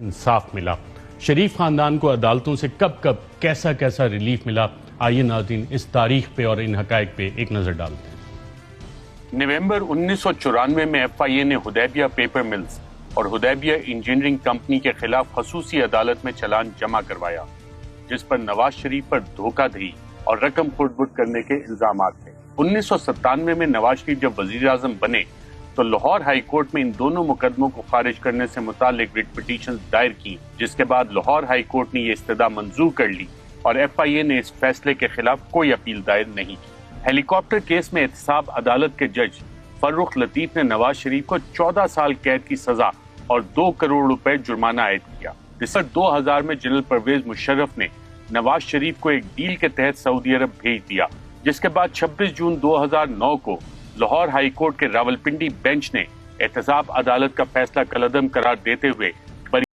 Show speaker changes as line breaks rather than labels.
इंसाफ मिला। शरीफ खानदान को अदालतों से कब कब कैसा कैसा रिलीफ मिला, आइए नाज़रीन इस तारीख पे और इन हकायक पे एक नजर डालते हैं।
नवंबर 1994 में FIA ने हुदैबिया पेपर मिल्स और हुदैबिया इंजीनियरिंग कंपनी के खिलाफ खसूसी अदालत में चलान जमा करवाया, जिस पर नवाज शरीफ पर धोखाधड़ी और रकम खुर्द-बुर्द करने के इल्जाम थे। 1997 में नवाज शरीफ जब वजीर आजम बने तो लाहौर हाई कोर्ट में इन दोनों मुकदमों को खारिज करने से मुतालिक रिट पिटीशन दायर की, जिसके बाद लाहौर हाई कोर्ट ने ये इस्तदा मंजूर कर ली और FIA ने इस फैसले के खिलाफ कोई अपील दायर नहीं की। हेलीकॉप्टर केस में एहतसाब अदालत के जज फर्रुख लतीफ ने नवाज शरीफ को 14 साल कैद की सजा और 2 करोड़ रुपए जुर्माना आयद किया। दिसंबर 2000 में जनरल परवेज मुशर्रफ ने नवाज शरीफ को एक डील के तहत सऊदी अरब भेज दिया, जिसके बाद 26 जून 2009 को लाहौर हाई कोर्ट के रावलपिंडी बेंच ने एहतसाब अदालत का फैसला कलअदम करार देते हुए